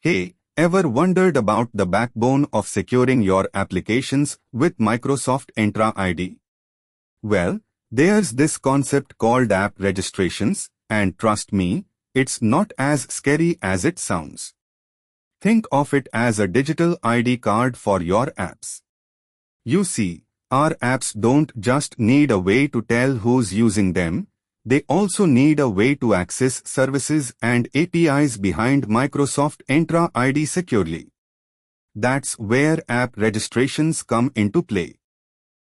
Hey, ever wondered about the backbone of securing your applications with Microsoft Entra ID? Well, there's this concept called app registrations, and trust me, it's not as scary as it sounds. Think of it as a digital ID card for your apps. You see, our apps don't just need a way to tell who's using them, they also need a way to access services and APIs behind Microsoft Entra ID securely. That's where app registrations come into play.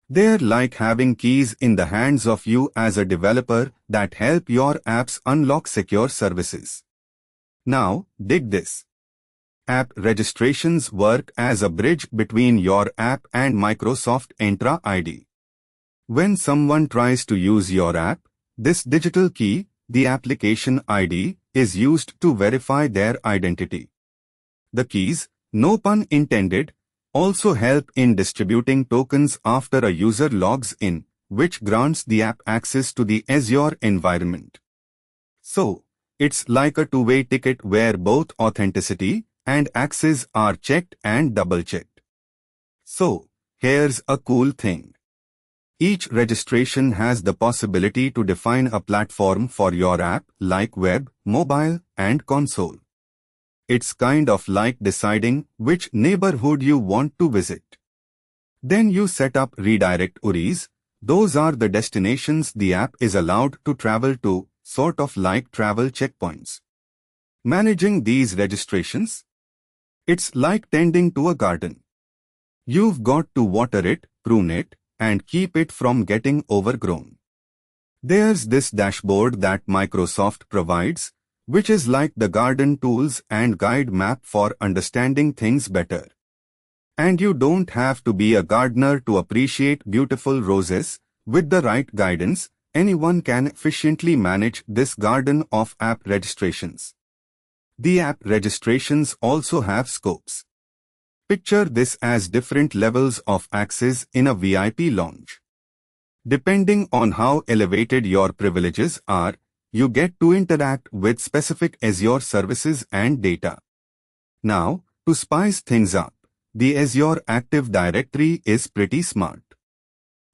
They're like having keys in the hands of you as a developer that help your apps unlock secure services. Now, dig this. App registrations work as a bridge between your app and Microsoft Entra ID. When someone tries to use your app, this digital key, the application ID, is used to verify their identity. The keys, no pun intended, also help in distributing tokens after a user logs in, which grants the app access to the Azure environment. So, it's like a two-way ticket where both authenticity and access are checked and double-checked. So, here's a cool thing. Each registration has the possibility to define a platform for your app like web, mobile, and console. It's kind of like deciding which neighborhood you want to visit. Then you set up redirect URIs. Those are the destinations the app is allowed to travel to, sort of like travel checkpoints. Managing these registrations? It's like tending to a garden. You've got to water it, prune it, and keep it from getting overgrown. There's this dashboard that Microsoft provides, which is like the garden tools and guide map for understanding things better. And you don't have to be a gardener to appreciate beautiful roses. With the right guidance, anyone can efficiently manage this garden of app registrations. The app registrations also have scopes. Picture this as different levels of access in a VIP lounge. Depending on how elevated your privileges are, you get to interact with specific Azure services and data. Now, to spice things up, the Azure Active Directory is pretty smart.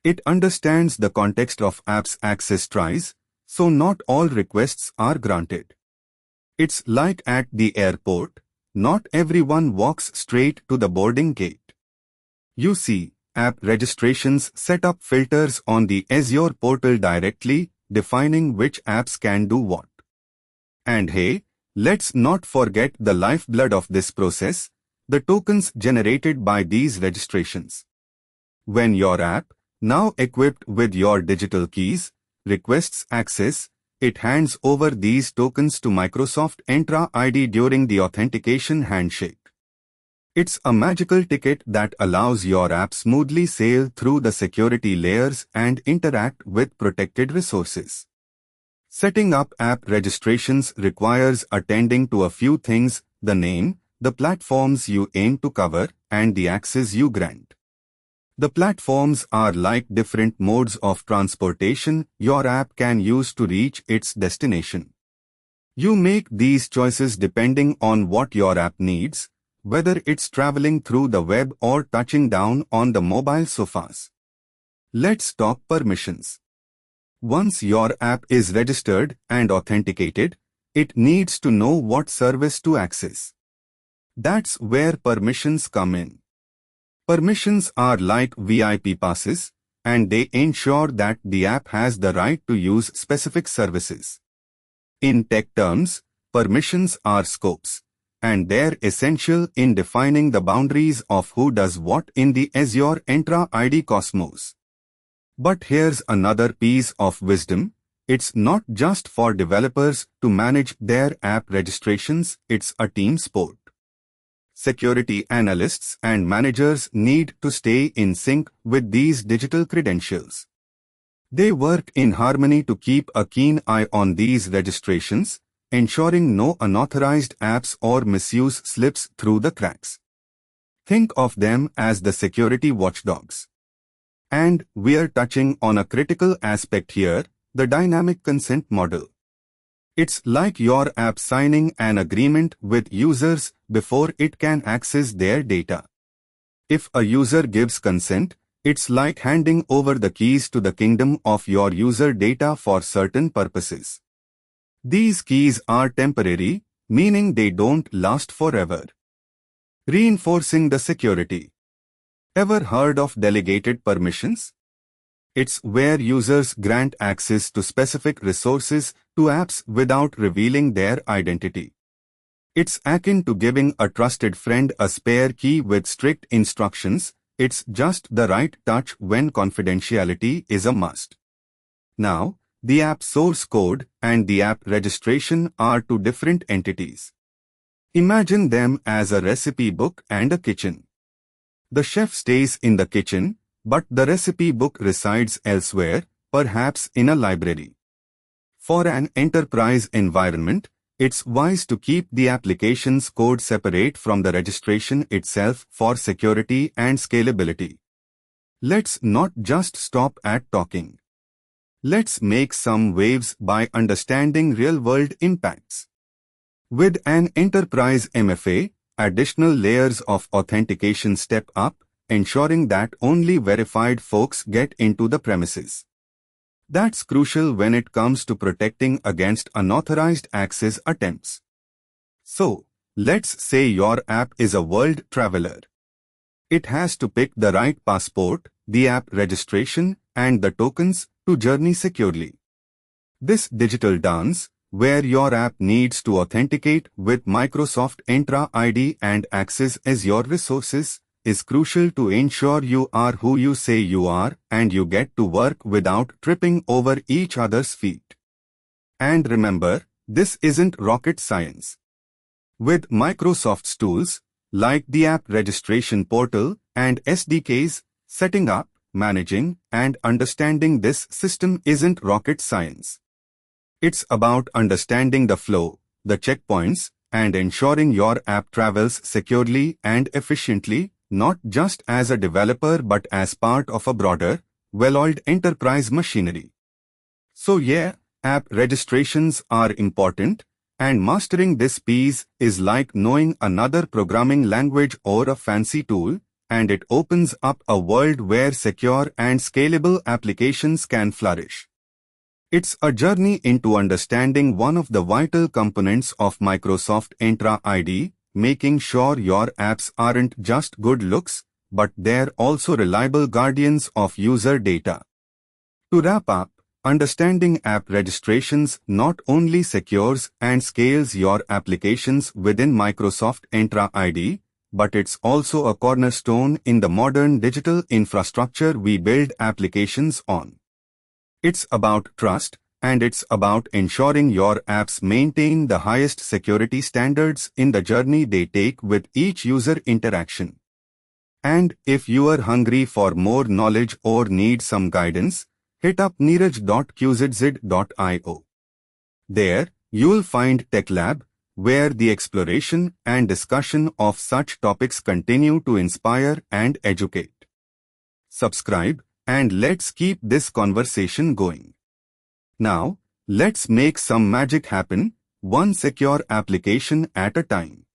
It understands the context of apps access tries, so not all requests are granted. It's like at the airport. Not everyone walks straight to the boarding gate. You see, app registrations set up filters on the Azure portal directly, defining which apps can do what. And hey, let's not forget the lifeblood of this process, the tokens generated by these registrations. When your app, now equipped with your digital keys, requests access, it hands over these tokens to Microsoft Entra ID during the authentication handshake. It's a magical ticket that allows your app smoothly sail through the security layers and interact with protected resources. Setting up app registrations requires attending to a few things: the name, the platforms you aim to cover, and the access you grant. The platforms are like different modes of transportation your app can use to reach its destination. You make these choices depending on what your app needs, whether it's traveling through the web or touching down on the mobile sofas. Let's talk permissions. Once your app is registered and authenticated, it needs to know what service to access. That's where permissions come in. Permissions are like VIP passes, and they ensure that the app has the right to use specific services. In tech terms, permissions are scopes, and they're essential in defining the boundaries of who does what in the Azure Entra ID cosmos. But here's another piece of wisdom: it's not just for developers to manage their app registrations, it's a team sport. Security analysts and managers need to stay in sync with these digital credentials. They work in harmony to keep a keen eye on these registrations, ensuring no unauthorized apps or misuse slips through the cracks. Think of them as the security watchdogs. And we're touching on a critical aspect here, the dynamic consent model. It's like your app signing an agreement with users before it can access their data. If a user gives consent, it's like handing over the keys to the kingdom of your user data for certain purposes. These keys are temporary, meaning they don't last forever. Reinforcing the security. Ever heard of delegated permissions? It's where users grant access to specific resources to apps without revealing their identity. It's akin to giving a trusted friend a spare key with strict instructions. It's just the right touch when confidentiality is a must. Now, the app source code and the app registration are two different entities. Imagine them as a recipe book and a kitchen. The chef stays in the kitchen, but the recipe book resides elsewhere, perhaps in a library. For an enterprise environment, it's wise to keep the application's code separate from the registration itself for security and scalability. Let's not just stop at talking. Let's make some waves by understanding real-world impacts. With an enterprise MFA, additional layers of authentication step up, ensuring that only verified folks get into the premises. That's crucial when it comes to protecting against unauthorized access attempts. So, let's say your app is a world traveler. It has to pick the right passport, the app registration, and the tokens to journey securely. This digital dance, where your app needs to authenticate with Microsoft Entra ID and access Azure resources, is crucial to ensure you are who you say you are and you get to work without tripping over each other's feet. And remember, this isn't rocket science. With Microsoft's tools, like the app registration portal and SDKs, setting up, managing, and understanding this system isn't rocket science. It's about understanding the flow, the checkpoints, and ensuring your app travels securely and efficiently, not just as a developer but as part of a broader, well-oiled enterprise machinery. So yeah, app registrations are important, and mastering this piece is like knowing another programming language or a fancy tool, and it opens up a world where secure and scalable applications can flourish. It's a journey into understanding one of the vital components of Microsoft Entra ID, making sure your apps aren't just good looks, but they're also reliable guardians of user data. To wrap up, understanding app registrations not only secures and scales your applications within Microsoft Entra ID, but it's also a cornerstone in the modern digital infrastructure we build applications on. It's about trust, and it's about ensuring your apps maintain the highest security standards in the journey they take with each user interaction. And if you are hungry for more knowledge or need some guidance, hit up neeraj.qzz.io. There, you'll find TechLab, where the exploration and discussion of such topics continue to inspire and educate. Subscribe, and let's keep this conversation going. Now, let's make some magic happen, one secure application at a time.